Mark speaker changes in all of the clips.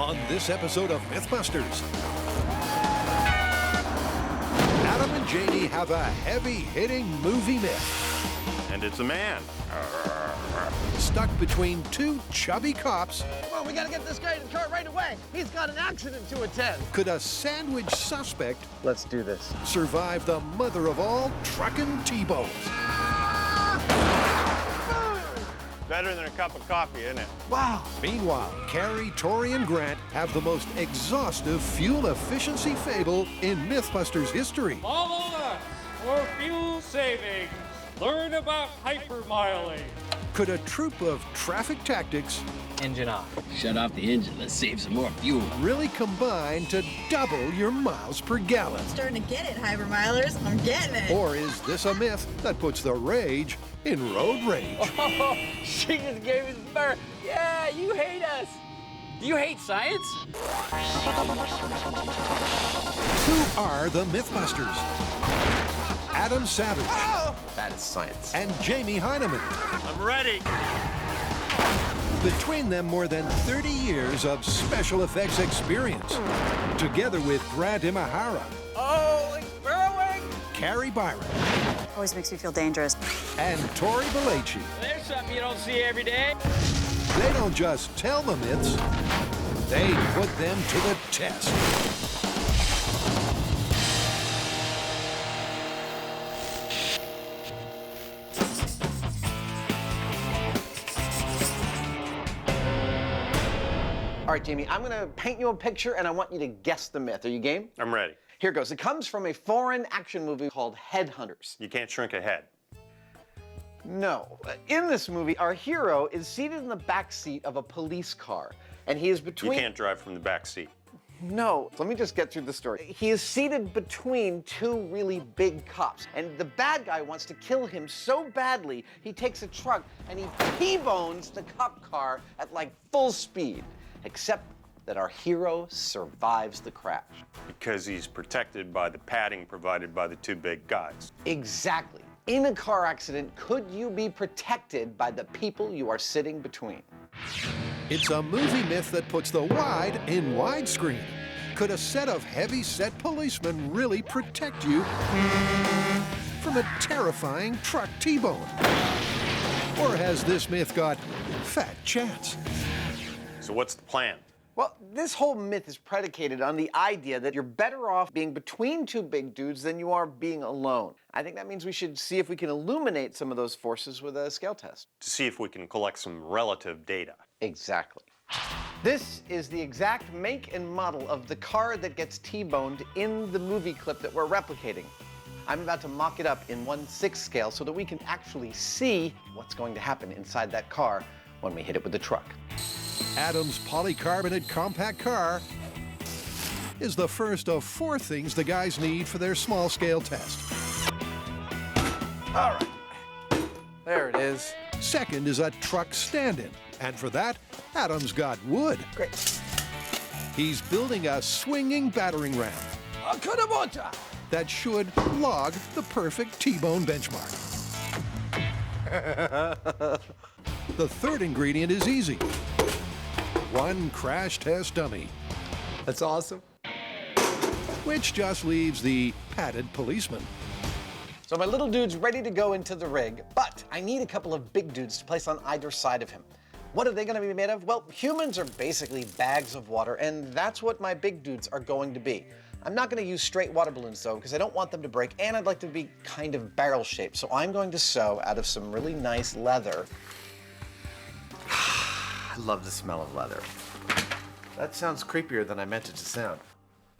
Speaker 1: on this episode of Mythbusters. Adam and Jamie have a heavy-hitting movie myth.
Speaker 2: And it's a man.
Speaker 1: Stuck between two chubby cops.
Speaker 3: Well, we gotta get this guy in the car right away. He's got an accident to attend.
Speaker 1: Could a sandwich suspect
Speaker 3: Let's do this.
Speaker 1: survive the mother of all truckin' T-bones?
Speaker 2: Better than a cup of coffee, isn't it?
Speaker 3: Wow.
Speaker 1: Meanwhile, Carrie, Tori, and Grant have the most exhaustive fuel efficiency fable in Mythbusters history.
Speaker 4: Follow us for fuel savings. Learn about hypermiling.
Speaker 1: Could a troop of traffic tactics
Speaker 3: Engine off.
Speaker 5: Shut off the engine. Let's save some more fuel.
Speaker 1: really combine to double your miles per gallon?
Speaker 6: Starting to get it, Hypermilers. I'm getting it.
Speaker 1: Or is this a myth that puts the rage in road rage?
Speaker 5: Oh, she just gave us birth. Yeah, you hate us. Do you hate science?
Speaker 1: Who are the Mythbusters? Adam Savage
Speaker 3: That is science.
Speaker 1: and Jamie Hyneman.
Speaker 2: I'm ready.
Speaker 1: Between them, more than 30 years of special effects experience. Together with Grant Imahara,
Speaker 5: Oh, it's burrowing.
Speaker 1: Carrie Byron,
Speaker 6: Always makes me feel dangerous.
Speaker 1: and Tori Belleci.
Speaker 5: There's something you don't see every day.
Speaker 1: They don't just tell the myths, they put them to the test.
Speaker 3: All right, Jamie, I'm gonna paint you a picture and I want you to guess the myth. Are you game?
Speaker 2: I'm ready.
Speaker 3: Here goes. It comes from a foreign action movie called Headhunters.
Speaker 2: You can't shrink a head.
Speaker 3: No. In this movie, our hero is seated in the back seat of a police car, and he is
Speaker 2: You
Speaker 3: between...
Speaker 2: can't drive from the back seat.
Speaker 3: No, let me just get through the story. He is seated between two really big cops, and the bad guy wants to kill him so badly, he takes a truck and he T-bones the cop car at like full speed, except that our hero survives the crash.
Speaker 2: Because he's protected by the padding provided by the two big guys.
Speaker 3: Exactly. In a car accident, could you be protected by the people you are sitting between?
Speaker 1: It's a movie myth that puts the wide in widescreen. Could a set of heavy-set policemen really protect you from a terrifying truck T-bone? Or has this myth got fat chance?
Speaker 2: So what's the plan?
Speaker 3: Well, this whole myth is predicated on the idea that you're better off being between two big dudes than you are being alone. I think that means we should see if we can illuminate some of those forces with a scale test.
Speaker 2: To see if we can collect some relative data.
Speaker 3: Exactly. This is the exact make and model of the car that gets T-boned in the movie clip that we're replicating. I'm about to mock it up in 1/6 scale so that we can actually see what's going to happen inside that car when we hit it with the truck.
Speaker 1: Adam's polycarbonate compact car is the first of 4 things the guys need for their small-scale test.
Speaker 3: All right. There it is.
Speaker 1: Second is a truck stand-in, and for that, Adam's got wood.
Speaker 3: Great.
Speaker 1: He's building a swinging battering ram that should log the perfect T-bone benchmark. The third ingredient is easy. 1 crash test dummy,
Speaker 3: That's awesome.
Speaker 1: which just leaves the padded policeman.
Speaker 3: So my little dude's ready to go into the rig, but I need a couple of big dudes to place on either side of him. What are they going to be made of? Well, humans are basically bags of water, and that's what my big dudes are going to be. I'm not going to use straight water balloons, though, because I don't want them to break, and I'd like them to be kind of barrel-shaped. So I'm going to sew out of some really nice leather. I love the smell of leather. That sounds creepier than I meant it to sound.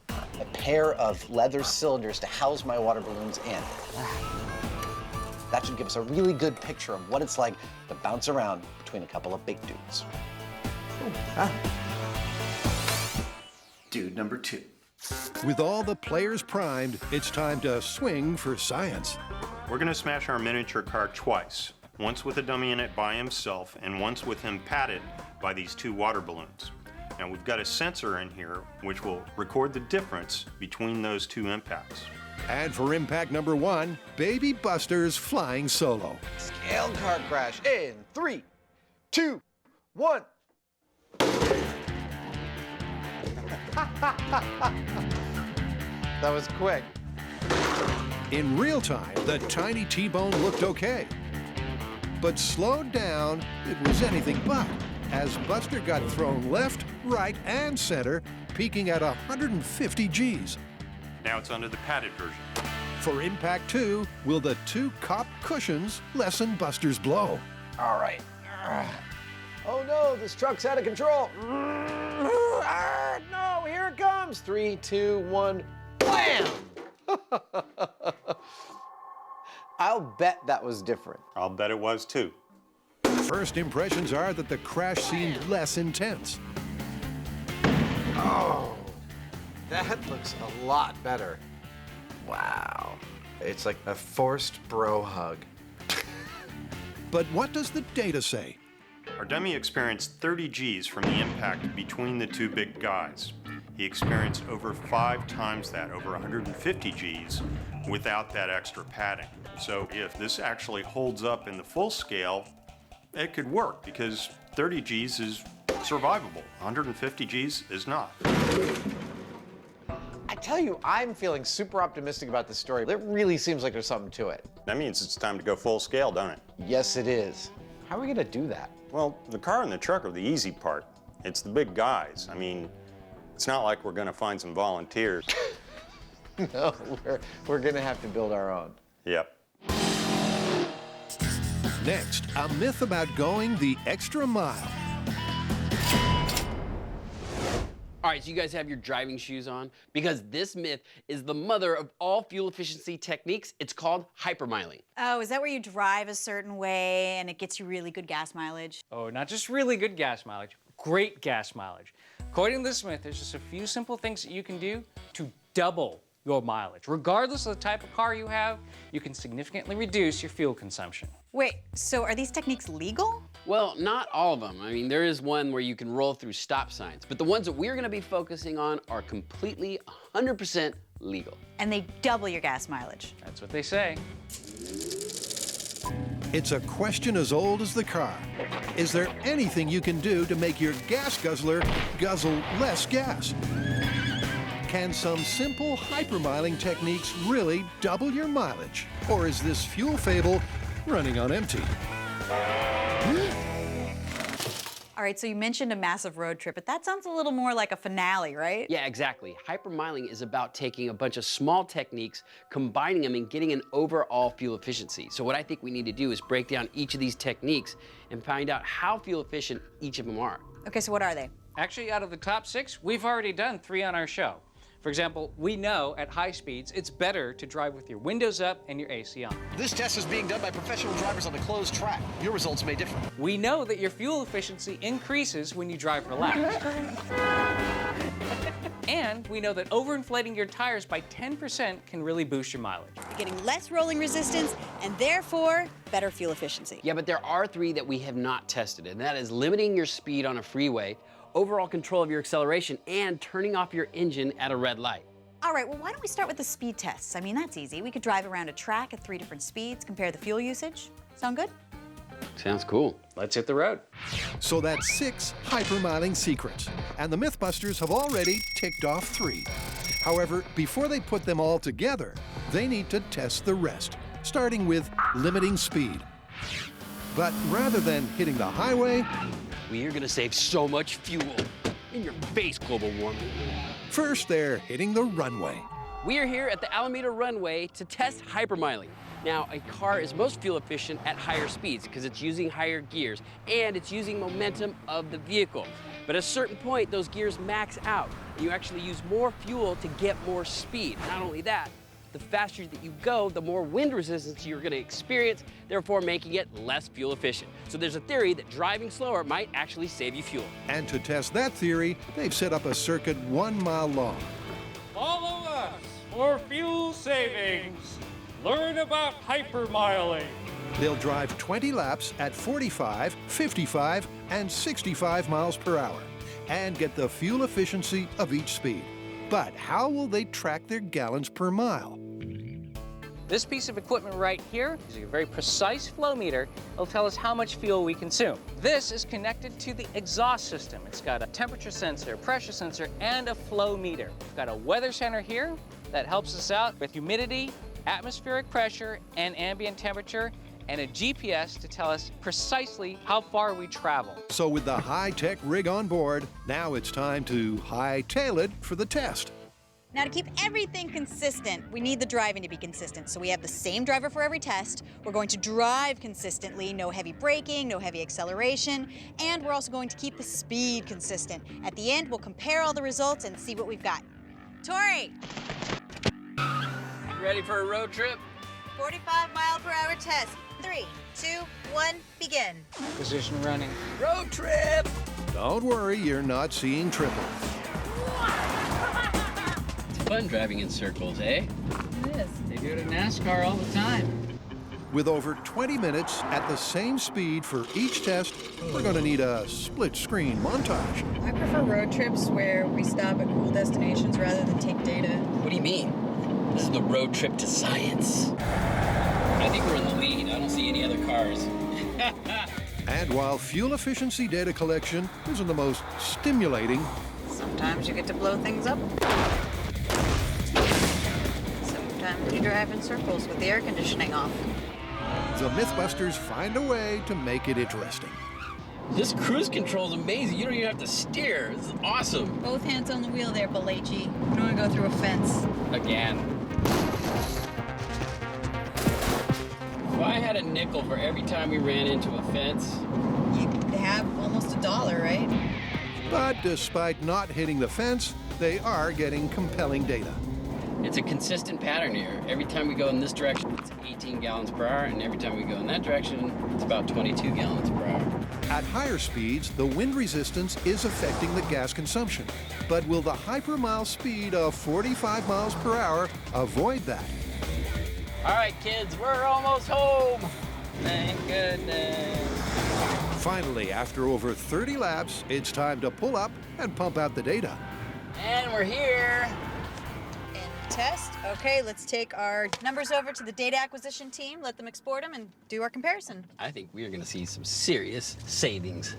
Speaker 3: A pair of leather cylinders to house my water balloons in. That should give us a really good picture of what it's like to bounce around between a couple of big dudes. Dude number 2.
Speaker 1: With all the players primed, it's time to swing for science.
Speaker 2: We're gonna smash our miniature car twice. Once with a dummy in it by himself, and once with him padded by these 2 water balloons. Now we've got a sensor in here which will record the difference between those 2 impacts.
Speaker 1: And for impact number 1, Baby Buster's flying solo.
Speaker 3: Scale car crash in 3, 2, 1. That was quick.
Speaker 1: In real time, the tiny T-bone looked okay. But slowed down, it was anything but, as Buster got thrown left, right, and center, peaking at 150 Gs.
Speaker 2: Now it's under the padded version.
Speaker 1: For Impact 2, will the two cop cushions lessen Buster's blow?
Speaker 3: All right. Oh no, this truck's out of control. No, here it comes. 3, 2, 1, blam! I'll bet that was different.
Speaker 2: I'll bet it was too.
Speaker 1: First impressions are that the crash seemed less intense.
Speaker 3: Oh, that looks a lot better. Wow. It's like a forced bro hug.
Speaker 1: But what does the data say?
Speaker 2: Our dummy experienced 30 Gs from the impact between the two big guys. He experienced over 5 times that, over 150 Gs, without that extra padding. So if this actually holds up in the full scale, it could work because 30 Gs is survivable. 150 Gs is not.
Speaker 3: I tell you, I'm feeling super optimistic about this story. It really seems like there's something to it.
Speaker 2: That means it's time to go full scale, don't it?
Speaker 3: Yes, it is. How are we gonna do that?
Speaker 2: Well, the car and the truck are the easy part. It's the big guys. I mean, it's not like we're gonna find some volunteers.
Speaker 3: No, we're gonna have to build our own.
Speaker 2: Yep.
Speaker 1: Next, a myth about going the extra mile.
Speaker 5: All right, so you guys have your driving shoes on because this myth is the mother of all fuel efficiency techniques. It's called hypermiling.
Speaker 6: Oh, is that where you drive a certain way and it gets you really good gas mileage?
Speaker 4: Oh, not just really good gas mileage, great gas mileage. According to this myth, there's just a few simple things that you can do to double your mileage. Regardless of the type of car you have, you can significantly reduce your fuel consumption.
Speaker 6: Wait, so are these techniques legal?
Speaker 5: Well, not all of them. I mean, there is one where you can roll through stop signs, but the ones that we're gonna be focusing on are completely 100% legal.
Speaker 6: And they double your gas mileage.
Speaker 4: That's what they say.
Speaker 1: It's a question as old as the car. Is there anything you can do to make your gas guzzler guzzle less gas? Can some simple hypermiling techniques really double your mileage? Or is this fuel fable running on empty?
Speaker 6: All right, so you mentioned a massive road trip, but that sounds a little more like a finale, right?
Speaker 5: Yeah, exactly. Hypermiling is about taking a bunch of small techniques, combining them, and getting an overall fuel efficiency. So what I think we need to do is break down each of these techniques and find out how fuel efficient each of them are.
Speaker 6: Okay, so what are they?
Speaker 4: Actually, out of the top 6, we've already done 3 on our show. For example, we know at high speeds, it's better to drive with your windows up and your AC on.
Speaker 3: This test is being done by professional drivers on a closed track. Your results may differ.
Speaker 4: We know that your fuel efficiency increases when you drive relaxed. And we know that overinflating your tires by 10% can really boost your mileage.
Speaker 6: You're getting less rolling resistance and therefore better fuel efficiency.
Speaker 5: Yeah, but there are 3 that we have not tested, and that is limiting your speed on a freeway, overall control of your acceleration, and turning off your engine at a red light.
Speaker 6: All right, well, why don't we start with the speed tests? I mean, that's easy. We could drive around a track at 3 different speeds, compare the fuel usage. Sound good?
Speaker 5: Sounds cool.
Speaker 4: Let's hit the road.
Speaker 1: So that's 6 hypermiling secrets, and the Mythbusters have already ticked off 3. However, before they put them all together, they need to test the rest, starting with limiting speed. But rather than hitting the highway,
Speaker 5: We are gonna save so much fuel. In your face, global warming.
Speaker 1: first they're hitting the runway.
Speaker 5: We are here at the Alameda runway to test hypermiling. Now, a car is most fuel efficient at higher speeds because it's using higher gears and it's using momentum of the vehicle. But at a certain point, those gears max out and you actually use more fuel to get more speed. Not only that, the faster that you go, the more wind resistance you're gonna experience, therefore making it less fuel efficient. So there's a theory that driving slower might actually save you fuel.
Speaker 1: And to test that theory, they've set up a circuit 1 mile long.
Speaker 4: Follow us for fuel savings. Learn about hypermiling.
Speaker 1: They'll drive 20 laps at 45, 55, and 65 miles per hour and get the fuel efficiency of each speed. But how will they track their gallons per mile?
Speaker 4: This piece of equipment right here is a very precise flow meter. It'll tell us how much fuel we consume. This is connected to the exhaust system. It's got a temperature sensor, pressure sensor, and a flow meter. We've got a weather center here that helps us out with humidity, atmospheric pressure, and ambient temperature, and a GPS to tell us precisely how far we travel.
Speaker 1: So with the high-tech rig on board, now it's time to hightail it for the test.
Speaker 6: Now, to keep everything consistent, we need the driving to be consistent. So we have the same driver for every test. We're going to drive consistently, no heavy braking, no heavy acceleration, and we're also going to keep the speed consistent. At the end, we'll compare all the results and see what we've got. Tori,
Speaker 5: Ready for a road trip?
Speaker 6: 45-mile-per-hour test. 3, 2, 1, begin.
Speaker 4: Position running.
Speaker 5: Road trip!
Speaker 1: Don't worry, you're not seeing triple.
Speaker 5: It's fun driving in circles, eh?
Speaker 4: It is. They do it in NASCAR all the time.
Speaker 1: With over 20 minutes at the same speed for each test, we're going to need a split-screen montage.
Speaker 7: I prefer road trips where we stop at cool destinations rather than take data.
Speaker 5: What do you mean? This is the road trip to science. I think we're in the lead. I don't see any other cars.
Speaker 1: And while fuel efficiency data collection isn't the most stimulating,
Speaker 7: Sometimes you get to blow things up. Sometimes you drive in circles with the air conditioning off.
Speaker 1: the Mythbusters find a way to make it interesting.
Speaker 5: This cruise control is amazing. You don't even have to steer. This is awesome.
Speaker 7: Both hands on the wheel there, Balachi. You don't want to go through a fence.
Speaker 5: Again. If I had a nickel for every time we ran into a fence,
Speaker 7: You'd have almost $1, right?
Speaker 1: But despite not hitting the fence, they are getting compelling data.
Speaker 5: it's a consistent pattern here. Every time we go in this direction, it's 18 gallons per hour, and every time we go in that direction, it's about 22 gallons per hour.
Speaker 1: At higher speeds, the wind resistance is affecting the gas consumption. But will the hypermile speed of 45 miles per hour avoid that?
Speaker 5: All right, kids, we're almost home. Thank goodness.
Speaker 1: Finally, after over 30 laps, it's time to pull up and pump out the data.
Speaker 5: And we're here.
Speaker 6: Test. Okay, let's take our numbers over to the data acquisition team, let them export them, and do our comparison.
Speaker 5: I think we are going to see some serious savings.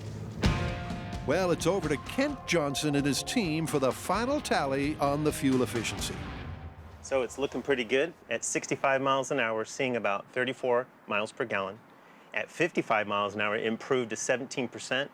Speaker 1: Well, it's over to Kent Johnson and his team for the final tally on the fuel efficiency.
Speaker 8: So it's looking pretty good. At 65 miles an hour, seeing about 34 miles per gallon. At 55 miles an hour, it improved to 17%.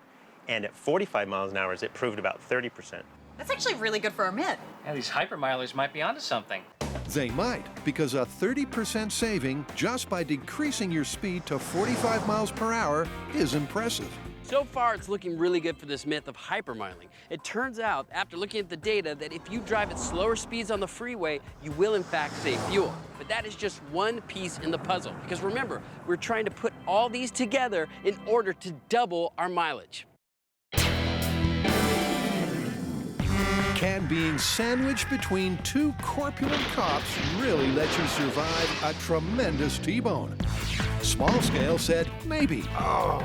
Speaker 8: And at 45 miles an hour, it improved about 30%.
Speaker 6: That's actually really good for our Myth.
Speaker 4: Yeah, these hypermilers might be onto something.
Speaker 1: They might, because a 30% saving just by decreasing your speed to 45 miles per hour is impressive.
Speaker 5: So far, it's looking really good for this myth of hypermiling. It turns out, after looking at the data, that if you drive at slower speeds on the freeway, you will in fact save fuel. But that is just one piece in the puzzle. Because remember, we're trying to put all these together in order to double our mileage.
Speaker 1: Can being sandwiched between two corpulent cops really let you survive a tremendous T-bone? Small Scale said maybe.
Speaker 3: Oh,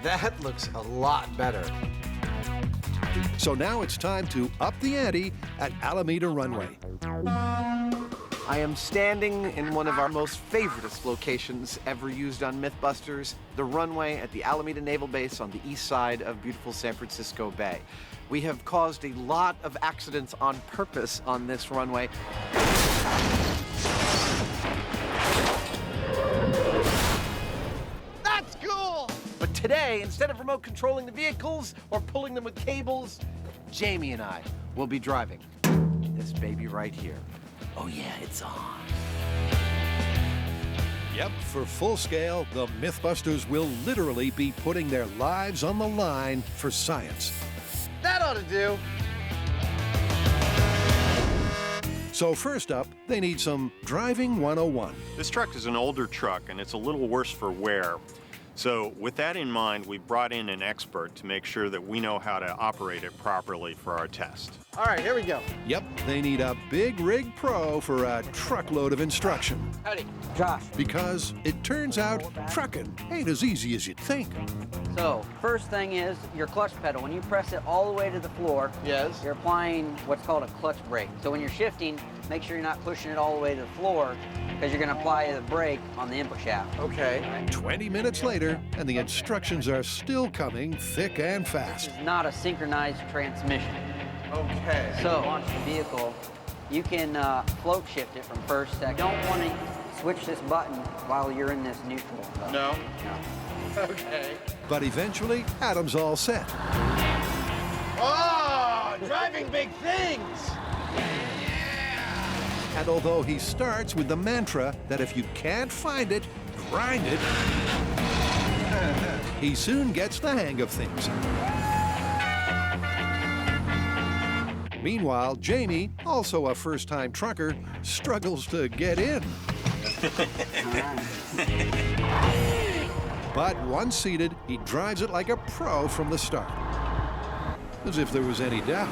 Speaker 3: that looks a lot better.
Speaker 1: So now it's time to up the ante at Alameda Runway.
Speaker 3: I am standing in one of our most favoriteest locations ever used on Mythbusters, the runway at the Alameda Naval Base on the east side of beautiful San Francisco Bay. We have caused a lot of accidents on purpose on this runway. That's cool! But today, instead of remote controlling the vehicles or pulling them with cables, Jamie and I will be driving this baby right here. Oh yeah, it's on.
Speaker 1: Yep, for Full Scale, the Mythbusters will literally be putting their lives on the line for science.
Speaker 3: That ought to do.
Speaker 1: So first up, they need some driving 101.
Speaker 2: This truck is an older truck and it's a little worse for wear. So with that in mind, we brought in an expert to make sure that we know how to operate it properly for our test.
Speaker 3: All right, here we go.
Speaker 1: Yep, they need a big rig pro for a truckload of instruction.
Speaker 5: Howdy.
Speaker 9: Josh,
Speaker 1: Because it turns out trucking ain't as easy as you'd think.
Speaker 9: so first thing is your clutch pedal. When you press it all the way to the floor,
Speaker 3: Yes.
Speaker 9: you're applying what's called a clutch brake. So when you're shifting, make sure you're not pushing it all the way to the floor because you're going to apply the brake on the input shaft.
Speaker 3: Okay.
Speaker 1: 20 minutes later, and the instructions are still coming thick and fast.
Speaker 9: This is not a synchronized transmission.
Speaker 3: Okay.
Speaker 9: So, launch the vehicle, you can float shift it from first, second. You don't want to switch this button while you're in this neutral.
Speaker 3: No?
Speaker 9: No.
Speaker 3: Okay.
Speaker 1: But eventually, Adam's all set.
Speaker 3: Oh, driving big things!
Speaker 1: And although he starts with the mantra that if you can't find it, grind it, he soon gets the hang of things. Meanwhile, Jamie, also a first-time trucker, struggles to get in. But once seated, he drives it like a pro from the start. As if there was any doubt.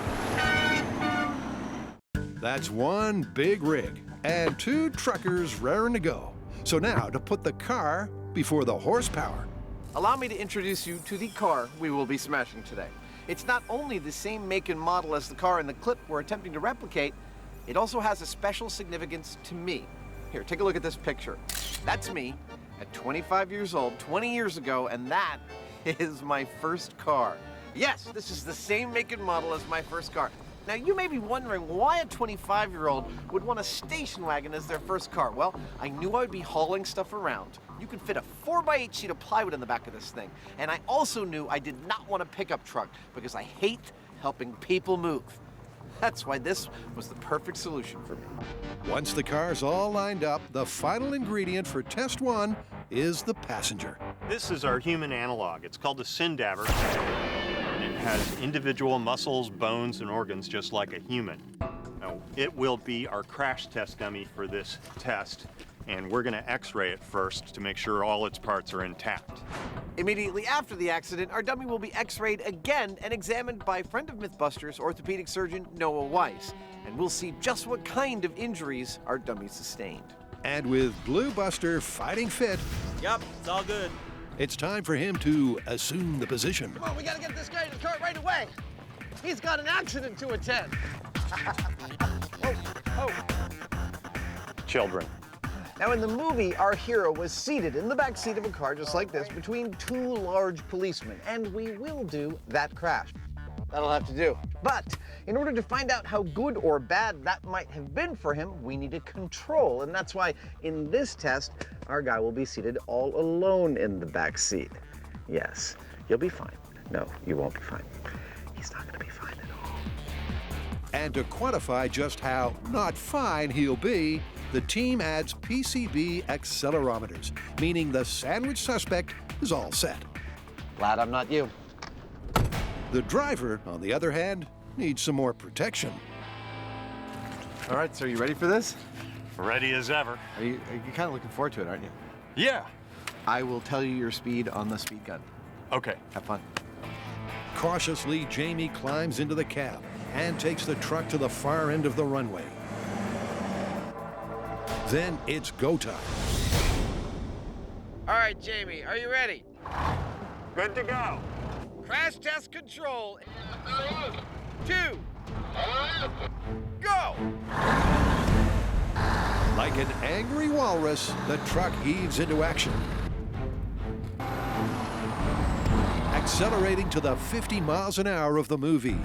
Speaker 1: That's one big rig and two truckers raring to go. So now to put the car before the horsepower.
Speaker 3: Allow me to introduce you to the car we will be smashing today. It's not only the same make and model as the car in the clip we're attempting to replicate, it also has a special significance to me. Here, take a look at this picture. That's me at 25 years old, 20 years ago, and that is my first car. Yes, this is the same make and model as my first car. Now, you may be wondering why a 25-year-old would want a station wagon as their first car. Well, I knew I would be hauling stuff around. You could fit a 4x8 sheet of plywood in the back of this thing. And I also knew I did not want a pickup truck because I hate helping people move. That's why this was the perfect solution for me.
Speaker 1: Once the car's all lined up, the final ingredient for test one is the passenger.
Speaker 2: This is our human analog. It's called a syndaver. And it has individual muscles, bones, and organs just like a human. Now, it will be our crash test dummy for this test, and we're going to x-ray it first to make sure all its parts are intact.
Speaker 3: Immediately after the accident, our dummy will be x-rayed again and examined by friend of Mythbusters, orthopedic surgeon Noah Weiss. And we'll see just what kind of injuries our dummy sustained.
Speaker 1: And with Blue Buster fighting fit,
Speaker 10: Yep, it's all good.
Speaker 1: it's time for him to assume the position.
Speaker 3: Come on, we gotta get this guy in the car right away. He's got an accident to attend. Oh.
Speaker 2: Children.
Speaker 3: Now, in the movie, our hero was seated in the back seat of a car just like this between two large policemen, and we will do that crash. That'll have to do. But in order to find out how good or bad that might have been for him, we need a control, and that's why in this test, our guy will be seated all alone in the back seat. Yes, you'll be fine. No, you won't be fine. He's not gonna be fine at all.
Speaker 1: And to quantify just how not fine he'll be, the team adds PCB accelerometers, meaning the sandwich suspect is all set.
Speaker 3: Glad I'm not you.
Speaker 1: The driver, on the other hand, needs some more protection.
Speaker 3: All right, so are you ready for this?
Speaker 2: Ready as ever.
Speaker 3: Are you kind of looking forward to it, aren't you?
Speaker 2: Yeah.
Speaker 3: I will tell you your speed on the speed gun.
Speaker 2: Okay.
Speaker 3: Have fun.
Speaker 1: Cautiously, Jamie climbs into the cab and takes the truck to the far end of the runway. Then it's go time.
Speaker 3: All right, Jamie, are you ready?
Speaker 2: Good to go.
Speaker 3: Crash test control. 2, go!
Speaker 1: Like an angry walrus, the truck heaves into action. Accelerating to the 50 miles an hour of the movie.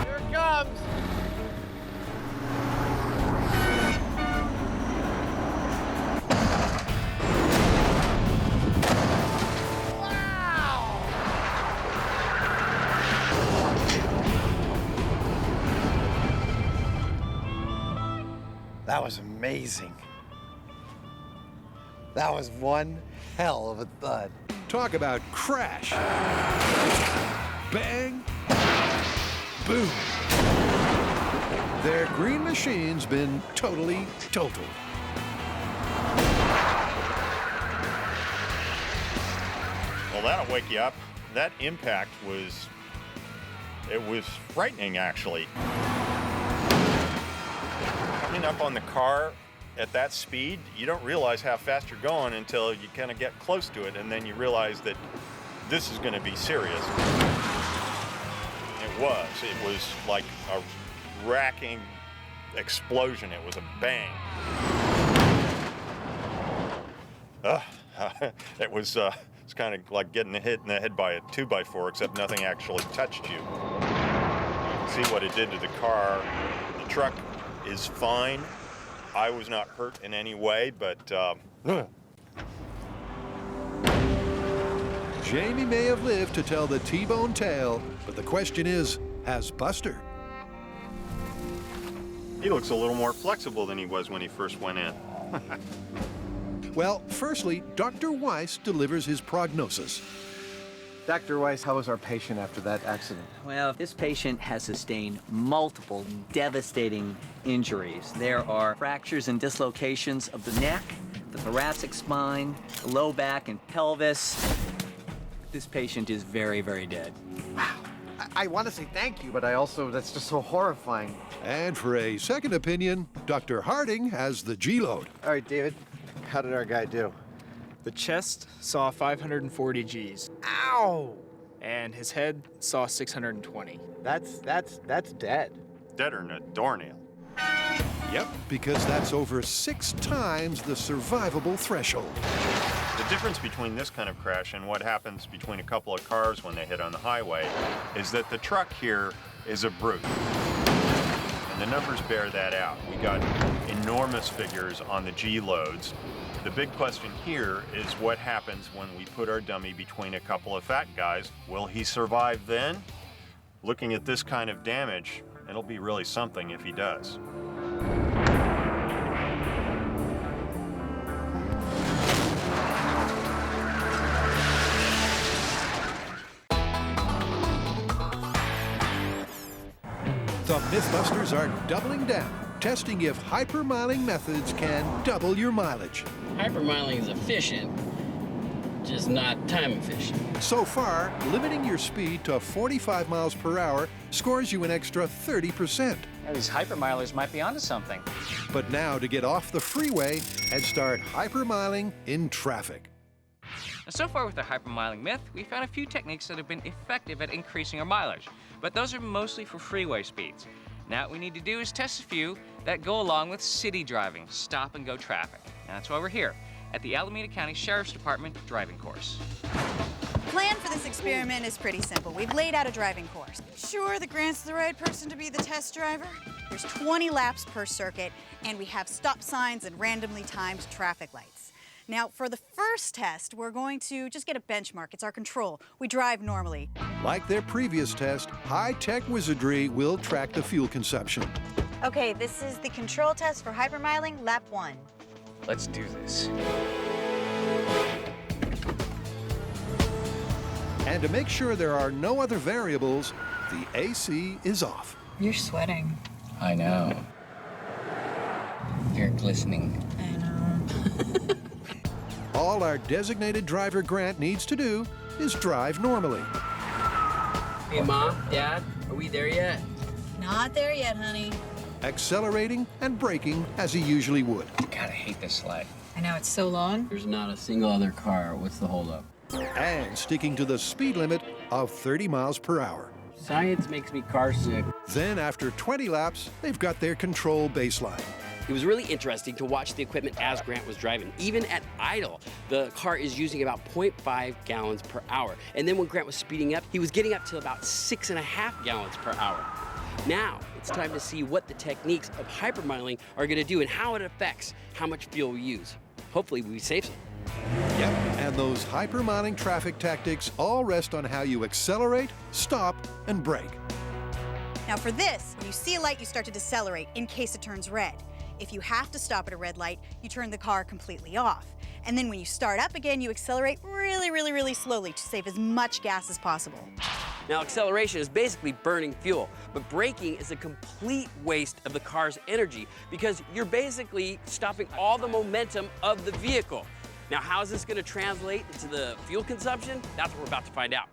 Speaker 3: Here it comes. That was amazing. That was one hell of a thud.
Speaker 1: Talk about crash. Bang. Boom. Their green machine's been totally totaled.
Speaker 2: Well, that'll wake you up. That impact was frightening, actually. Coming up on the car at that speed, you don't realize how fast you're going until you kind of get close to it, and then you realize that this is going to be serious. It was like a racking explosion. It was a bang. It was it's kind of like getting hit in the head by a 2x4, except nothing actually touched you. You can see what it did to the car. The truck is fine. I was not hurt in any way, but
Speaker 1: Jamie may have lived to tell the T-bone tale, but the question is, has Buster?
Speaker 2: he looks a little more flexible than he was when he first went in.
Speaker 1: Well, firstly, Dr. Weiss delivers his prognosis.
Speaker 3: Dr. Weiss, how was our patient after that accident?
Speaker 10: Well, this patient has sustained multiple devastating injuries. There are fractures and dislocations of the neck, the thoracic spine, the low back and pelvis. This patient is very, very dead.
Speaker 3: Wow. I want to say thank you, but that's just so horrifying.
Speaker 1: And for a second opinion, Dr. Harding has the G-load.
Speaker 3: All right, David, how did our guy do?
Speaker 11: The chest saw 540 Gs.
Speaker 3: Ow!
Speaker 11: And his head saw 620.
Speaker 3: That's dead.
Speaker 2: Deader than a doornail.
Speaker 1: Yep, because that's over 6 times the survivable threshold.
Speaker 2: The difference between this kind of crash and what happens between a couple of cars when they hit on the highway is that the truck here is a brute. And the numbers bear that out. We got enormous figures on the G loads. The big question here is what happens when we put our dummy between a couple of fat guys. Will he survive then? Looking at this kind of damage, it'll be really something if he does.
Speaker 1: The Mythbusters are doubling down, testing if hypermiling methods can double your mileage.
Speaker 5: Hypermiling is efficient, just not time efficient.
Speaker 1: So far, limiting your speed to 45 miles per hour scores you an extra 30%.
Speaker 4: Now, these hypermilers might be onto something.
Speaker 1: But now to get off the freeway and start hypermiling in traffic.
Speaker 4: Now, so far with the hypermiling myth, we found a few techniques that have been effective at increasing our mileage, but those are mostly for freeway speeds. Now what we need to do is test a few that go along with city driving, stop and go traffic. And that's why we're here at the Alameda County Sheriff's Department driving course.
Speaker 6: The plan for this experiment is pretty simple. We've laid out a driving course. Sure that Grant's the right person to be the test driver? There's 20 laps per circuit, and we have stop signs and randomly timed traffic lights. Now, for the first test, we're going to just get a benchmark. It's our control. We drive normally.
Speaker 1: Like their previous test, high-tech wizardry will track the fuel consumption.
Speaker 6: Okay, this is the control test for hypermiling, lap 1.
Speaker 4: Let's do this.
Speaker 1: And to make sure there are no other variables, the AC is off.
Speaker 7: You're sweating.
Speaker 4: I know. You're glistening.
Speaker 7: I know.
Speaker 1: All our designated driver Grant needs to do is drive normally.
Speaker 5: Hey, Mom, Dad, are we there yet?
Speaker 7: Not there yet, honey.
Speaker 1: Accelerating and braking as he usually would.
Speaker 4: God, I hate this slide.
Speaker 7: I know, it's so long.
Speaker 5: There's not a single other car. What's the holdup?
Speaker 1: And sticking to the speed limit of 30 miles per hour.
Speaker 5: Science makes me car sick.
Speaker 1: Then after 20 laps, they've got their control baseline.
Speaker 5: It was really interesting to watch the equipment as Grant was driving. Even at idle, the car is using about 0.5 gallons per hour. And then when Grant was speeding up, he was getting up to about 6.5 gallons per hour. Now, it's time to see what the techniques of hypermiling are gonna do and how it affects how much fuel we use. Hopefully we save some.
Speaker 1: Yep, and those hypermiling traffic tactics all rest on how you accelerate, stop, and brake.
Speaker 6: Now for this, when you see a light, you start to decelerate in case it turns red. If you have to stop at a red light, you turn the car completely off. And then when you start up again, you accelerate really, really, really slowly to save as much gas as possible.
Speaker 5: Now, acceleration is basically burning fuel, but braking is a complete waste of the car's energy because you're basically stopping all the momentum of the vehicle. Now, how is this going to translate into the fuel consumption? That's what we're about to find out.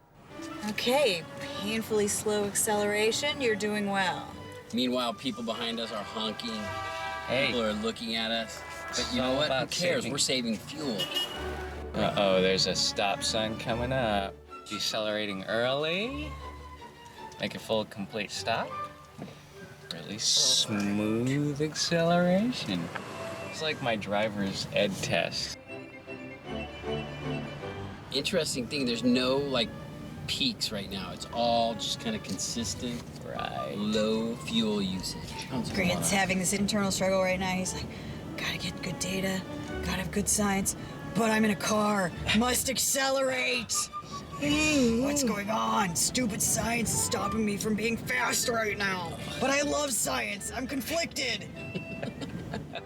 Speaker 7: Okay, painfully slow acceleration. You're doing well.
Speaker 5: Meanwhile, people behind us are honking.
Speaker 4: Hey.
Speaker 5: People are looking at us. But you
Speaker 4: It's
Speaker 5: know
Speaker 4: all
Speaker 5: what? Who
Speaker 4: about
Speaker 5: cares?
Speaker 4: saving.
Speaker 5: We're saving fuel.
Speaker 4: Uh-oh, there's a stop sign coming up.
Speaker 12: Decelerating early. Make a full complete stop. Really smooth acceleration. It's like my driver's ed test.
Speaker 5: Interesting thing, there's no like peaks right now. It's all just kind of consistent,
Speaker 12: Right.
Speaker 5: low fuel usage.
Speaker 7: Grant's having this internal struggle right now. He's like, gotta get good data, gotta have good science, but I'm in a car, must accelerate. What's going on? Stupid science is stopping me from being fast right now. But I love science. I'm conflicted.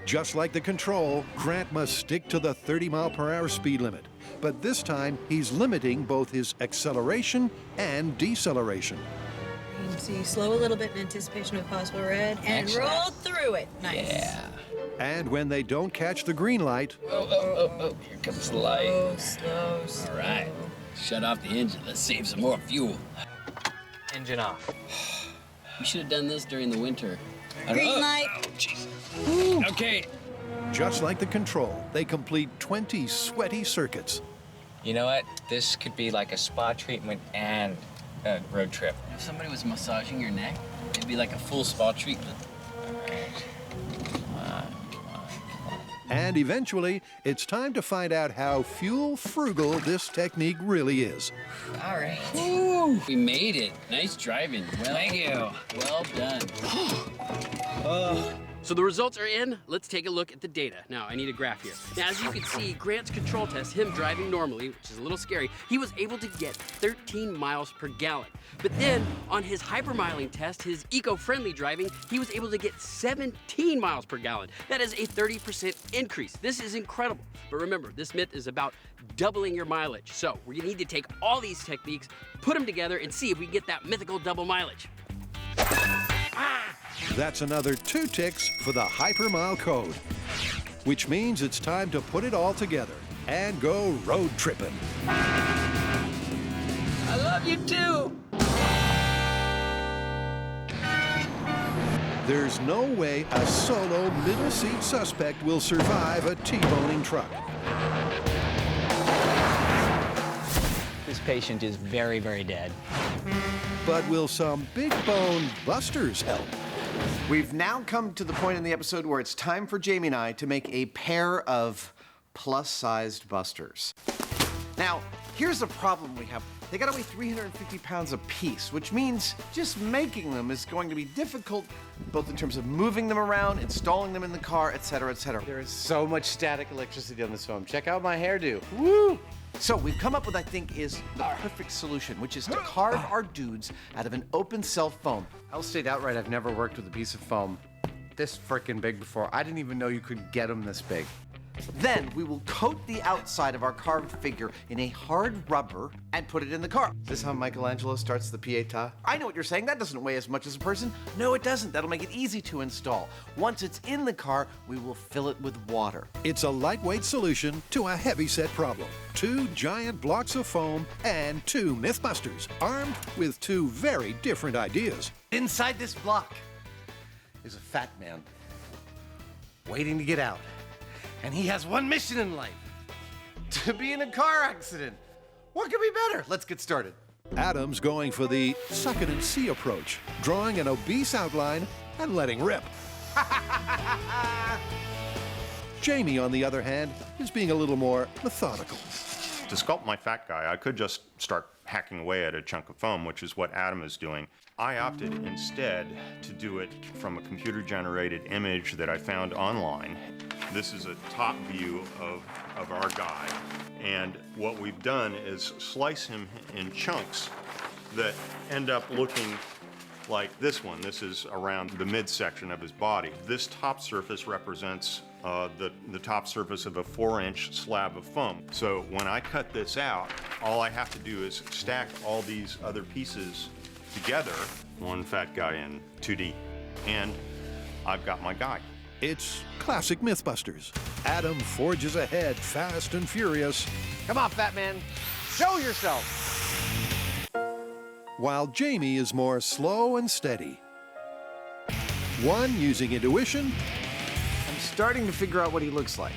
Speaker 1: Just like the control, Grant must stick to the 30-mile-per-hour speed limit. But this time, he's limiting both his acceleration and deceleration.
Speaker 7: So you slow a little bit in anticipation of a possible red and roll through it. Nice.
Speaker 12: Yeah.
Speaker 1: And when they don't catch the green light,
Speaker 12: Oh, here comes the light.
Speaker 7: Slow.
Speaker 5: All right, shut off the engine. Let's save some more fuel.
Speaker 12: Engine off.
Speaker 5: We should have done this during the winter.
Speaker 7: Green light.
Speaker 5: Oh, jeez. Okay.
Speaker 1: just like the control, they complete 20 sweaty circuits.
Speaker 12: You know what? This could be like a spa treatment and a road trip.
Speaker 5: If somebody was massaging your neck, it'd be like a full spa treatment.
Speaker 1: And eventually, it's time to find out how fuel frugal this technique really is.
Speaker 5: All right. Woo! We made it. Nice driving. Well,
Speaker 12: thank you.
Speaker 5: Well done. So the results are in. Let's take a look at the data. Now, I need a graph here. Now, as you can see, Grant's control test, him driving normally, which is a little scary, he was able to get 13 miles per gallon. But then, on his hypermiling test, his eco-friendly driving, he was able to get 17 miles per gallon. That is a 30% increase. This is incredible. But remember, this myth is about doubling your mileage. So, we need to take all these techniques, put them together, and see if we can get that mythical double mileage.
Speaker 1: That's another 2 ticks for the Hypermile code, which means it's time to put it all together and go road tripping.
Speaker 12: I love you too.
Speaker 1: There's no way a solo middle seat suspect will survive a T-boning truck.
Speaker 10: This patient is very, very dead.
Speaker 1: But will some big bone busters help?
Speaker 3: We've now come to the point in the episode where it's time for Jamie and I to make a pair of plus-sized busters. Now, here's the problem we have. They gotta weigh 350 pounds apiece, which means just making them is going to be difficult, both in terms of moving them around, installing them in the car, etc., etc. There is so much static electricity on this phone. Check out my hairdo. Woo! So we've come up with, I think, is the perfect solution, which is to carve our dudes out of an open cell foam. I'll state outright, I've never worked with a piece of foam this frickin' big before. I didn't even know you could get them this big. Then we will coat the outside of our carved figure in a hard rubber and put it in the car. Is this how Michelangelo starts the Pietà? I know what you're saying. That doesn't weigh as much as a person. No, it doesn't. That'll make it easy to install. Once it's in the car, we will fill it with water.
Speaker 1: It's a lightweight solution to a heavy-set problem. 2 giant blocks of foam and 2 Mythbusters, armed with 2 very different ideas.
Speaker 3: Inside this block is a fat man waiting to get out. And he has one mission in life: to be in a car accident. What could be better? Let's get started.
Speaker 1: Adam's going for the suck it and see approach, drawing an obese outline and letting rip. Jamie, on the other hand, is being a little more methodical.
Speaker 2: To sculpt my fat guy, I could just start hacking away at a chunk of foam, which is what Adam is doing. I opted instead to do it from a computer-generated image that I found online. This is a top view of our guy, and what we've done is slice him in chunks that end up looking like this one. This is around the midsection of his body. This top surface represents the top surface of a 4-inch slab of foam. So when I cut this out, all I have to do is stack all these other pieces together, one fat guy in 2D, and I've got my guy.
Speaker 1: It's classic Mythbusters. Adam forges ahead fast and furious.
Speaker 3: Come on, fat man. Show yourself.
Speaker 1: While Jamie is more slow and steady. One using intuition.
Speaker 3: I'm starting to figure out what he looks like.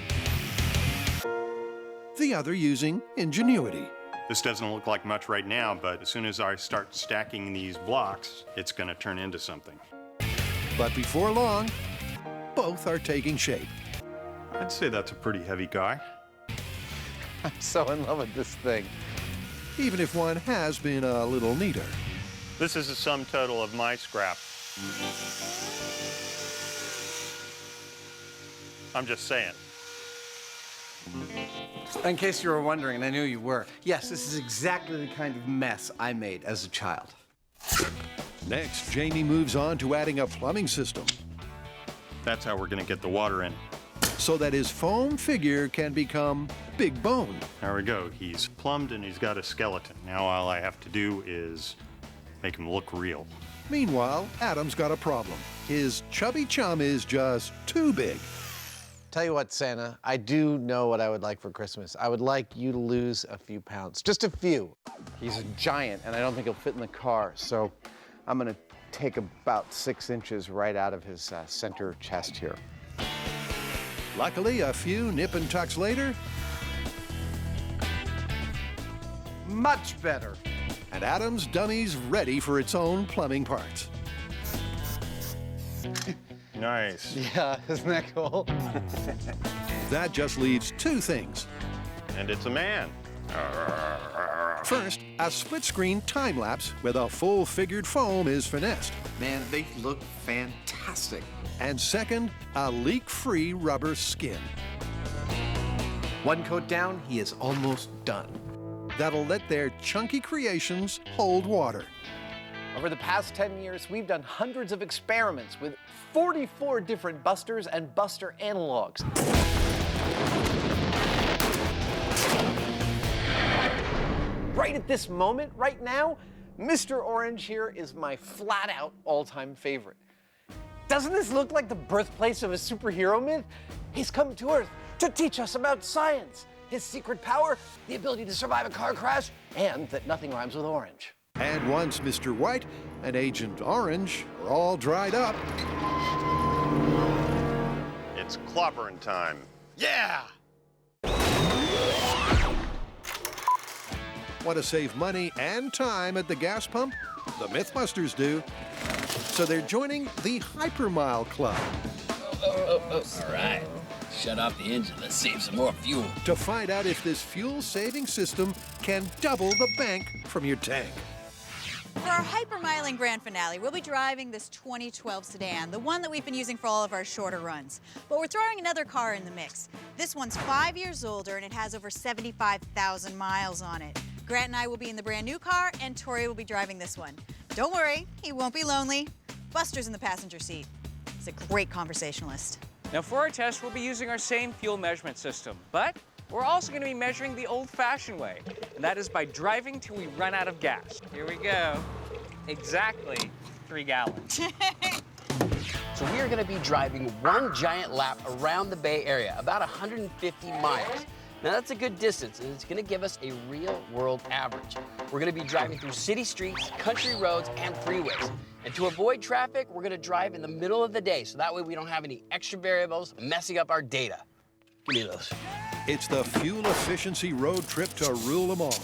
Speaker 1: The other using ingenuity.
Speaker 2: This doesn't look like much right now, but as soon as I start stacking these blocks, it's going to turn into something.
Speaker 1: But before long, both are taking shape.
Speaker 2: I'd say that's a pretty heavy guy.
Speaker 3: I'm so in love with this thing.
Speaker 1: Even if one has been a little neater.
Speaker 2: This is the sum total of my scrap. I'm just saying.
Speaker 3: In case you were wondering, and I knew you were, yes, this is exactly the kind of mess I made as a child.
Speaker 1: Next, Jamie moves on to adding a plumbing system
Speaker 2: That's how we're going to get the water in.
Speaker 1: so that his foam figure can become big bone.
Speaker 2: There we go. He's plumbed and he's got a skeleton. Now all I have to do is make him look real.
Speaker 1: Meanwhile, Adam's got a problem. His chubby chum is just too big.
Speaker 3: Tell you what, Santa, I do know what I would like for Christmas. I would like you to lose a few pounds, just a few. He's a giant, and I don't think he'll fit in the car, so I'm gonna take about 6 inches right out of his center chest here.
Speaker 1: Luckily, a few nip and tucks later,
Speaker 3: Much better.
Speaker 1: and Adam's Dummies ready for its own plumbing parts.
Speaker 2: Nice.
Speaker 3: Yeah, isn't that cool?
Speaker 1: That just leaves two things.
Speaker 2: And it's a man.
Speaker 1: First, a split-screen time-lapse with a full-figured foam is finessed.
Speaker 3: Man, they look fantastic.
Speaker 1: And second, a leak-free rubber skin.
Speaker 3: One coat down, he is almost done.
Speaker 1: That'll let their chunky creations hold water.
Speaker 3: Over the past 10 years, we've done hundreds of experiments with 44 different busters and buster analogs. Right at this moment, right now, Mr. Orange here is my flat-out all-time favorite. Doesn't this look like the birthplace of a superhero myth? He's come to Earth to teach us about science. His secret power, the ability to survive a car crash, and that nothing rhymes with orange.
Speaker 1: And once Mr. White and Agent Orange are all dried up,
Speaker 2: It's clobbering time.
Speaker 3: Yeah!
Speaker 1: want to save money and time at the gas pump? The Mythbusters do. So they're joining the Hypermile Club
Speaker 5: All right. Shut off the engine. Let's save some more fuel.
Speaker 1: to find out if this fuel-saving system can double the bank from your tank.
Speaker 6: For our Hypermiling grand finale, we'll be driving this 2012 sedan, the one that we've been using for all of our shorter runs. But we're throwing another car in the mix. This one's 5 years older and it has over 75,000 miles on it. Grant and I will be in the brand new car and Tori will be driving this one. Don't worry, he won't be lonely. Buster's in the passenger seat. He's a great conversationalist.
Speaker 4: Now for our test, we'll be using our same fuel measurement system, but we're also going to be measuring the old-fashioned way, and that is by driving till we run out of gas. Here we go. Exactly 3 gallons.
Speaker 5: So we are going to be driving one giant lap around the Bay Area, about 150 miles. Now that's a good distance, and it's going to give us a real-world average. We're going to be driving through city streets, country roads, and freeways. And to avoid traffic, we're going to drive in the middle of the day, so that way we don't have any extra variables messing up our data. Give me those.
Speaker 1: It's the fuel efficiency road trip to rule them all.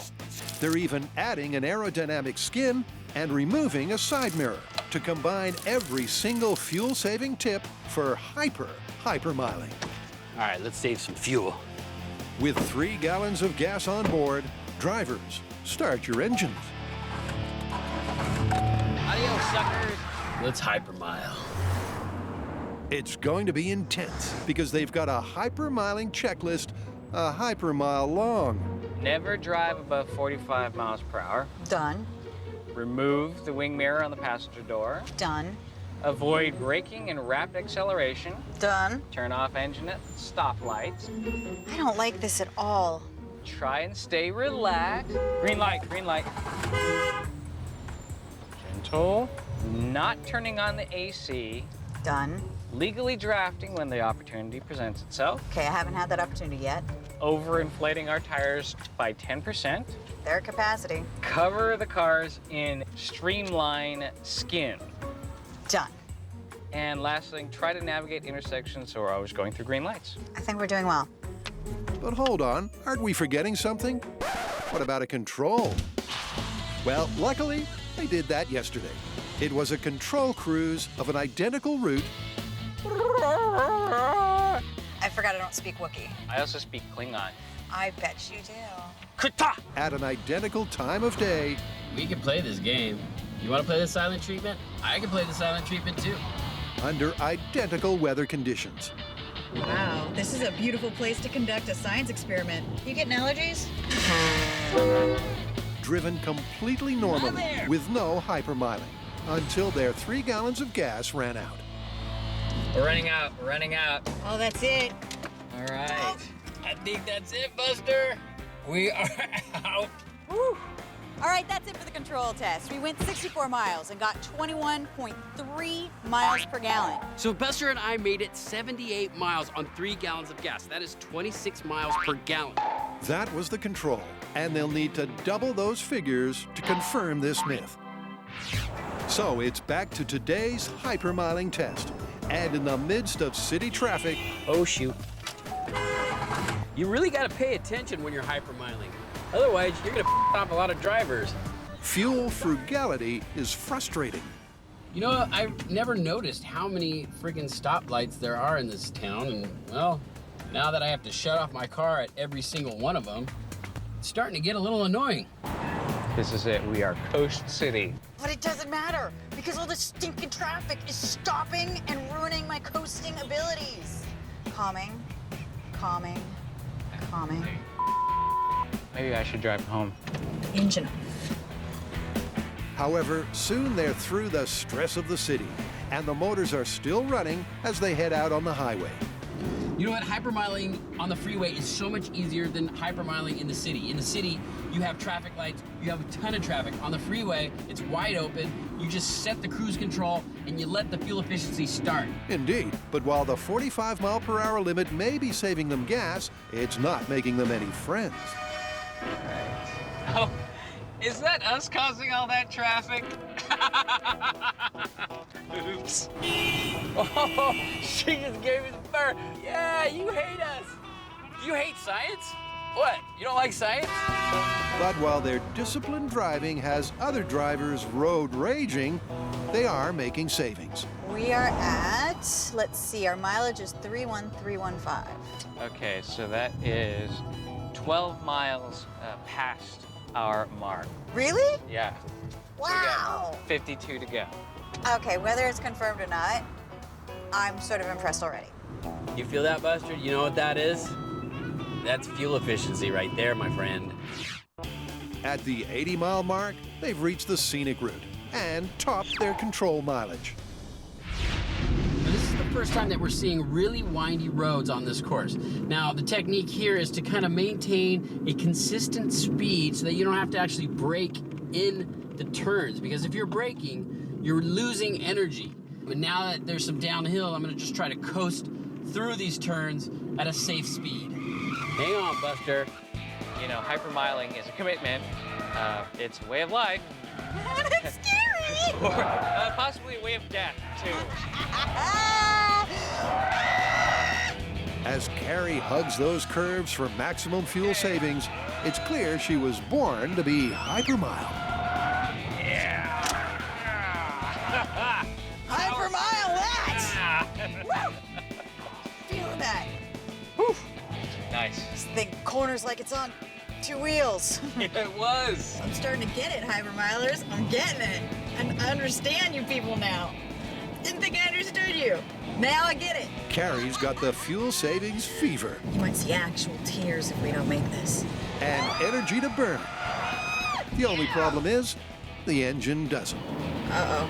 Speaker 1: They're even adding an aerodynamic skin and removing a side mirror to combine every single fuel-saving tip for hypermiling.
Speaker 5: All right, let's save some fuel.
Speaker 1: With 3 gallons of gas on board, drivers, start your engines.
Speaker 5: Adios, suckers. Let's hypermile.
Speaker 1: It's going to be intense because they've got a hypermiling checklist a hypermile long.
Speaker 4: Never drive above 45 miles per hour.
Speaker 6: Done.
Speaker 4: Remove the wing mirror on the passenger door.
Speaker 6: Done.
Speaker 4: Avoid braking and rapid acceleration.
Speaker 6: Done.
Speaker 4: Turn off engine at stoplights.
Speaker 6: I don't like this at all.
Speaker 4: Try and stay relaxed. Green light, green light. Gentle. Not turning on the AC.
Speaker 6: Done.
Speaker 4: Legally drafting when the opportunity presents itself.
Speaker 6: Okay, I haven't had that opportunity yet.
Speaker 4: Overinflating our tires by 10%.
Speaker 6: Their capacity.
Speaker 4: Cover the cars in streamline skin.
Speaker 6: Done.
Speaker 4: And lastly, try to navigate intersections so we're always going through green lights.
Speaker 6: I think we're doing well.
Speaker 1: But hold on, aren't we forgetting something? What about a control? Well, luckily, they did that yesterday. It was a control cruise of an identical route.
Speaker 6: I forgot I don't speak Wookiee.
Speaker 4: I also speak Klingon.
Speaker 6: I bet you do.
Speaker 1: At an identical time of day.
Speaker 5: We can play this game. You want to play the silent treatment? I can play the silent treatment too.
Speaker 1: Under identical weather conditions.
Speaker 7: Wow, this is a beautiful place to conduct a science experiment.
Speaker 6: You getting allergies?
Speaker 1: Driven completely normally with no hypermiling until their 3 gallons of gas ran out.
Speaker 12: We're running out. We're running out.
Speaker 7: Oh, that's it.
Speaker 12: All right.
Speaker 5: I think that's it, Buster. We are out.
Speaker 6: Whew. All right, that's it for the control test. We went 64 miles and got 21.3 miles per gallon.
Speaker 5: So Buster and I made it 78 miles on 3 gallons of gas. That is 26 miles per gallon.
Speaker 1: That was the control, and they'll need to double those figures to confirm this myth. So it's back to today's hypermiling test. And in the midst of city traffic...
Speaker 5: Oh, shoot. You really got to pay attention when you're hypermiling. Otherwise, you're going to off a lot of drivers.
Speaker 1: Fuel frugality is frustrating.
Speaker 5: You know, I've never noticed how many friggin' stoplights there are in this town. And, well, now that I have to shut off my car at every single one of them, it's starting to get a little annoying.
Speaker 4: This is it. We are Coast City.
Speaker 6: But it doesn't matter because all this stinking traffic is stopping and ruining my coasting abilities. Calming, calming, calming.
Speaker 4: Maybe I should drive home.
Speaker 7: Engine.
Speaker 1: However, soon they're through the stress of the city, and the motors are still running as they head out on the highway.
Speaker 5: You know what? Hypermiling on the freeway is so much easier than hypermiling in the city. In the city, you have traffic lights, you have a ton of traffic. On the freeway, it's wide open. You just set the cruise control and you let the fuel efficiency start.
Speaker 1: Indeed, but while the 45-mile-per-hour limit may be saving them gas, it's not making them any friends.
Speaker 4: Oh, is that us causing all that traffic? Oops.
Speaker 5: Oh, she just gave me the fur. Yeah, you hate us. You hate science? What, you don't like science?
Speaker 1: But while their disciplined driving has other drivers road raging, they are making savings.
Speaker 6: We are at, let's see, our mileage is 31315.
Speaker 4: Okay, so that is 12 miles past our mark.
Speaker 6: Really?
Speaker 4: Yeah.
Speaker 6: Wow.
Speaker 4: 52 to go.
Speaker 6: Okay, whether it's confirmed or not, I'm sort of impressed already.
Speaker 5: You feel that, Buster? You know what that is? That's fuel efficiency right there, my friend.
Speaker 1: At the 80-mile mark, they've reached the scenic route and topped their control mileage.
Speaker 5: Now, this is the first time that we're seeing really windy roads on this course. Now, the technique here is to kind of maintain a consistent speed so that you don't have to actually brake in the turns, because if you're braking, you're losing energy. But now that there's some downhill, I'm gonna just try to coast through these turns at a safe speed. Hang on, Buster.
Speaker 4: You know, hypermiling is a commitment. It's a way of life.
Speaker 6: That's scary!
Speaker 4: Or possibly a way of death, too.
Speaker 1: As Carrie hugs those curves for maximum fuel savings, it's clear she was born to be hypermile.
Speaker 6: Hypermile that! Woo! Feeling that.
Speaker 4: Whew. Nice.
Speaker 6: This thing corners like it's on 2 wheels.
Speaker 4: It was.
Speaker 7: I'm starting to get it, Hypermilers. I'm getting it. I understand you people now. Didn't think I understood you. Now I get it.
Speaker 1: Carrie's got the fuel savings fever.
Speaker 7: You might see actual tears if we don't make this.
Speaker 1: And energy to burn. The only problem is, the engine doesn't.
Speaker 7: Uh-oh.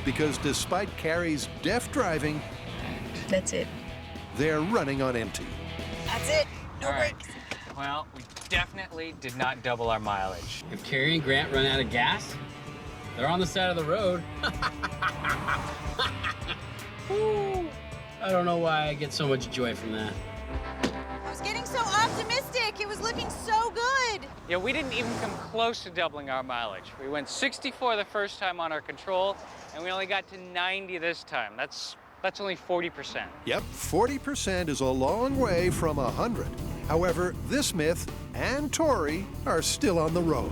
Speaker 1: Because despite Carrie's deft driving,
Speaker 7: That's it.
Speaker 1: they're running on empty.
Speaker 6: That's it. No
Speaker 4: All right.
Speaker 6: brakes.
Speaker 4: Well, we definitely did not double our mileage.
Speaker 5: If Carrie and Grant run out of gas, they're on the side of the road. Ooh, I don't know why I get so much joy from that.
Speaker 6: I was getting so optimistic. It was looking so good.
Speaker 4: Yeah, we didn't even come close to doubling our mileage. We went 64 the first time on our control, and we only got to 90 this time. That's only 40%.
Speaker 1: Yep, 40% is a long way from 100. However, this myth and Tori are still on the road.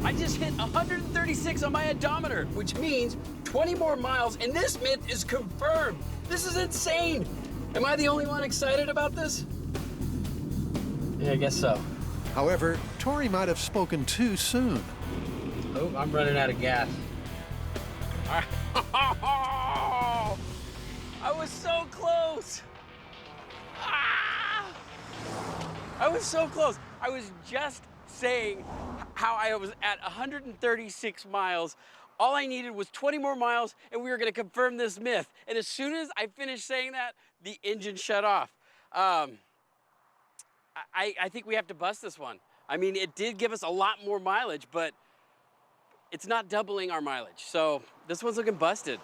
Speaker 5: I just hit 136 on my odometer, which means 20 more miles, and this myth is confirmed. This is insane. Am I the only one excited about this? Yeah, I guess so.
Speaker 1: However, Tori might have spoken too soon.
Speaker 5: Oh, I'm running out of gas. I was so close. I was so close. I was just saying how I was at 136 miles. All I needed was 20 more miles, and we were going to confirm this myth. And as soon as I finished saying that, the engine shut off. I think we have to bust this one. I mean, it did give us a lot more mileage, but it's not doubling our mileage. So this one's looking busted.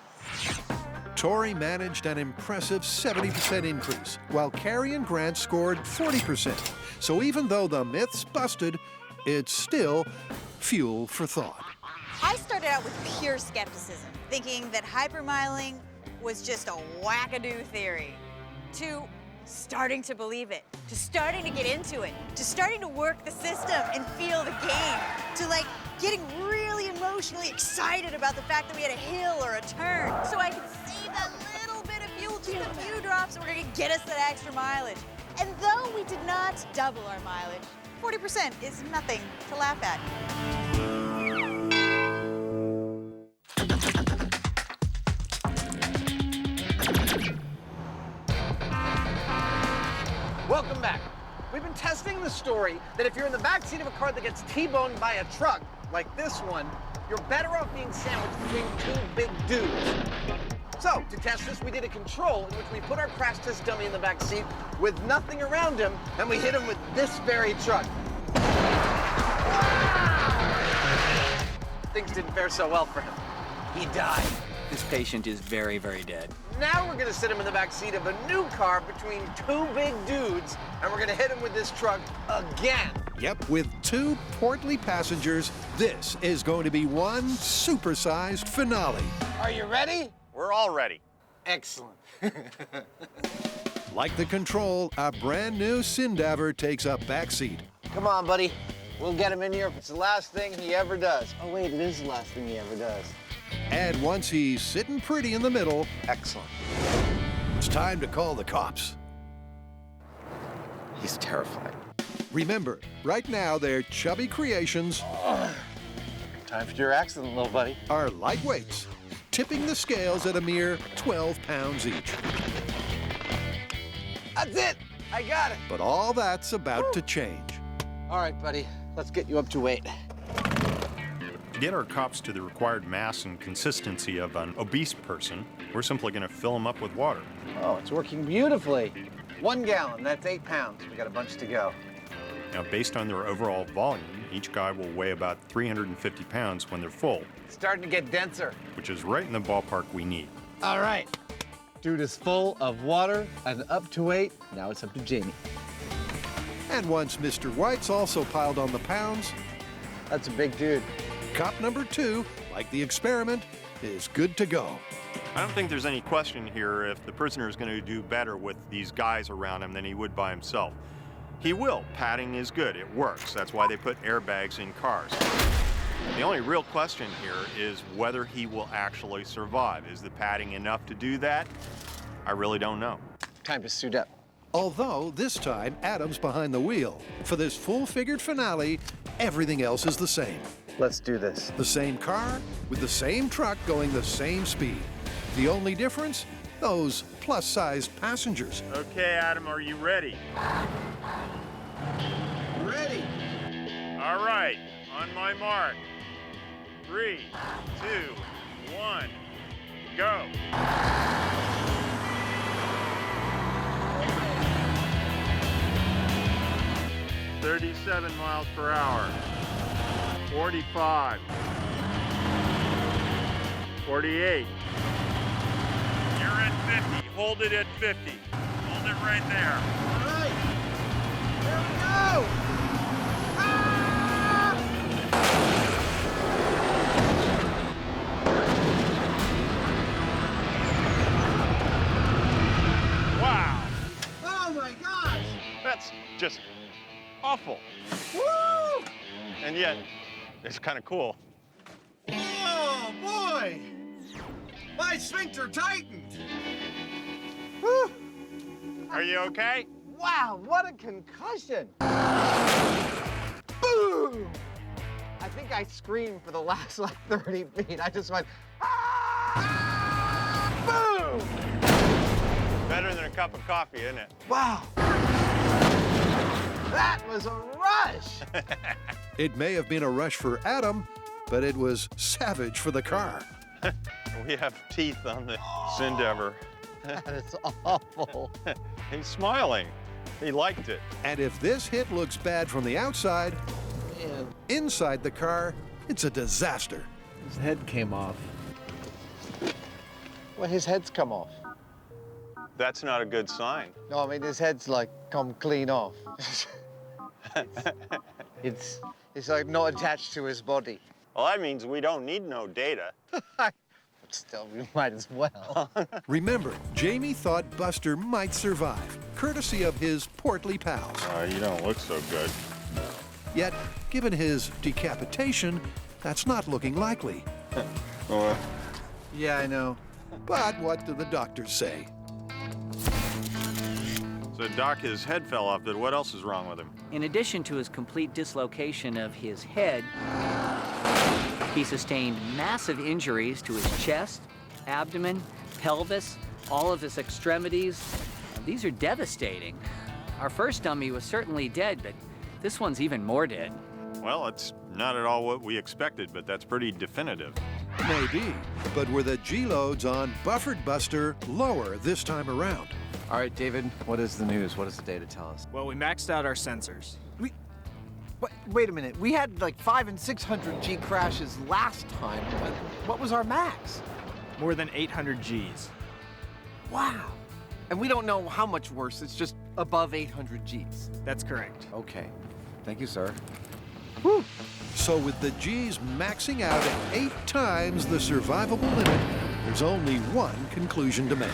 Speaker 1: Tori managed an impressive 70% increase, while Carrie and Grant scored 40%. So even though the myth's busted, it's still fuel for thought.
Speaker 6: I started out with pure skepticism, thinking that hypermiling was just a wackadoo theory, to starting to believe it, to starting to get into it, to starting to work the system and feel the game, to like getting really emotionally excited about the fact that we had a hill or a turn, so I could save that little bit of fuel, just a few drops, and we're gonna get us that extra mileage. And though we did not double our mileage, 40% is nothing to laugh at.
Speaker 3: Welcome back. We've been testing the story that if you're in the backseat of a car that gets T-boned by a truck, like this one, you're better off being sandwiched between two big dudes. So, to test this, we did a control in which we put our crash test dummy in the back seat with nothing around him, and we hit him with this very truck. Things didn't fare so well for him. He died.
Speaker 10: This patient is very, very dead.
Speaker 3: Now we're gonna sit him in the back seat of a new car between two big dudes, and we're gonna hit him with this truck again.
Speaker 1: Yep, with two portly passengers, this is going to be one supersized finale.
Speaker 3: Are you ready?
Speaker 8: We're all ready.
Speaker 3: Excellent.
Speaker 1: Like the control, a brand new Sindaver takes a backseat.
Speaker 3: Come on, buddy. We'll get him in here if it's the last thing he ever does. Oh, wait, it is the last thing he ever does.
Speaker 1: And once he's sitting pretty in the middle,
Speaker 3: Excellent.
Speaker 1: it's time to call the cops.
Speaker 3: He's terrifying.
Speaker 1: Remember, right now their chubby creations
Speaker 3: Time for your accident, little buddy.
Speaker 1: are lightweights, tipping the scales at a mere 12 pounds each.
Speaker 3: That's it. I got it.
Speaker 1: But all that's about to change.
Speaker 3: All right, buddy. Let's get you up to weight.
Speaker 2: To get our cops to the required mass and consistency of an obese person, we're simply going to fill them up with water.
Speaker 3: Oh, it's working beautifully. 1 gallon, that's 8 pounds. We got a bunch to go.
Speaker 2: Now, based on their overall volume, each guy will weigh about 350 pounds when they're full,
Speaker 3: It's starting to get denser.
Speaker 2: which is right in the ballpark we need.
Speaker 3: All right. Dude is full of water and up to weight. Now it's up to Jamie.
Speaker 1: And once Mr. White's also piled on the pounds,
Speaker 3: That's a big dude.
Speaker 1: cop number 2, like the experiment, is good to go.
Speaker 2: I don't think there's any question here if the prisoner is going to do better with these guys around him than he would by himself. He will. Padding is good. It works. That's why they put airbags in cars. The only real question here is whether he will actually survive. Is the padding enough to do that? I really don't know.
Speaker 3: Time to suit up.
Speaker 1: Although this time Adam's behind the wheel. For this full-figured finale, everything else is the same.
Speaker 3: Let's do this.
Speaker 1: The same car with the same truck going the same speed. The only difference? Those plus-sized passengers.
Speaker 2: Okay, Adam, are you ready?
Speaker 3: Ready.
Speaker 2: All right, on my mark. 3, 2, 1, go. 37 miles per hour. 45. 48. You're at 50. Hold it at 50. Hold it right there.
Speaker 3: All right. Here we go.
Speaker 2: Wow.
Speaker 3: Oh my gosh.
Speaker 2: That's just Woo! And yet, it's kind of cool.
Speaker 3: Oh, boy! My sphincter tightened! Woo!
Speaker 2: Are you okay?
Speaker 3: Wow, what a concussion! Boom! I think I screamed for the last, like, 30 feet. I just went, ah! Boom!
Speaker 2: Better than a cup of coffee, isn't it?
Speaker 3: Wow! That was a rush!
Speaker 1: It may have been a rush for Adam, but it was savage for the car.
Speaker 2: We have teeth on this endeavor.
Speaker 3: That is awful.
Speaker 2: He's smiling. He liked it.
Speaker 1: And if this hit looks bad from the outside,
Speaker 3: Man.
Speaker 1: inside the car, it's a disaster.
Speaker 11: His head came off.
Speaker 3: Well, his head's come off.
Speaker 2: That's not a good sign.
Speaker 3: No, I mean, his head's, like, come clean off. It's like not attached to his body.
Speaker 2: Well, that means we don't need no data.
Speaker 3: But still, we might as well.
Speaker 1: Remember, Jamie thought Buster might survive, courtesy of his portly pals.
Speaker 2: You don't look so good.
Speaker 1: Yet, given his decapitation, that's not looking likely.
Speaker 3: Yeah, I know.
Speaker 1: But what do the doctors say?
Speaker 2: So, Doc, his head fell off, but what else is wrong with him?
Speaker 10: In addition to his complete dislocation of his head, he sustained massive injuries to his chest, abdomen, pelvis, all of his extremities. These are devastating. Our first dummy was certainly dead, but this one's even more dead.
Speaker 2: Well, it's not at all what we expected, but that's pretty definitive.
Speaker 1: Maybe, but were the G-loads on Buffered Buster lower this time around?
Speaker 3: All right, David, what is the news? What does the data tell us?
Speaker 11: Well, we maxed out our sensors.
Speaker 3: Wait a minute. We had like 500 and 600 G crashes last time. What was our max?
Speaker 11: More than 800 Gs.
Speaker 3: Wow. And we don't know how much worse. It's just above 800 Gs.
Speaker 11: That's correct.
Speaker 3: Okay. Thank you, sir.
Speaker 1: Whew. So with the G's maxing out at 8 times the survivable limit, there's only one conclusion to make.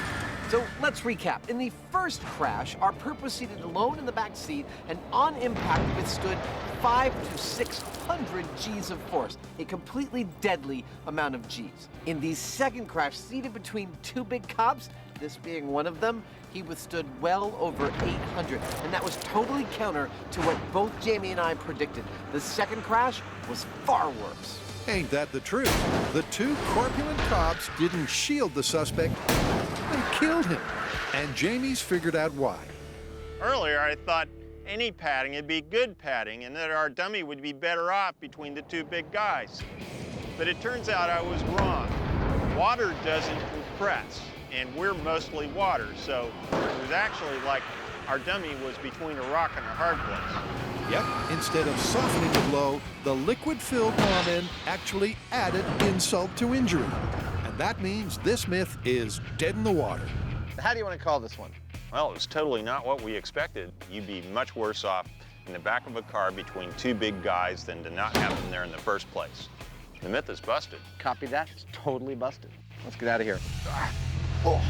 Speaker 3: So let's recap. In the first crash, our perp was seated alone in the back seat and on impact withstood 500 to 600 Gs of force, a completely deadly amount of Gs. In the second crash, seated between two big cops, this being one of them, he withstood well over 800, and that was totally counter to what both Jamie and I predicted. The second crash was far worse.
Speaker 1: Ain't that the truth? The two corpulent cops didn't shield the suspect, they killed him. And Jamie's figured out why.
Speaker 2: Earlier, I thought any padding would be good padding and that our dummy would be better off between the two big guys. But it turns out I was wrong. Water doesn't compress, and we're mostly water, so it was actually like our dummy was between a rock and a hard place.
Speaker 1: Yep, instead of softening the blow, the liquid-filled bomb-in actually added insult to injury. And that means this myth is dead in the water.
Speaker 3: How do you want to call this one?
Speaker 2: Well, it was totally not what we expected. You'd be much worse off in the back of a car between two big guys than to not have them there in the first place. The myth is busted.
Speaker 3: Copy that. It's totally busted. Let's get out of here. Oh.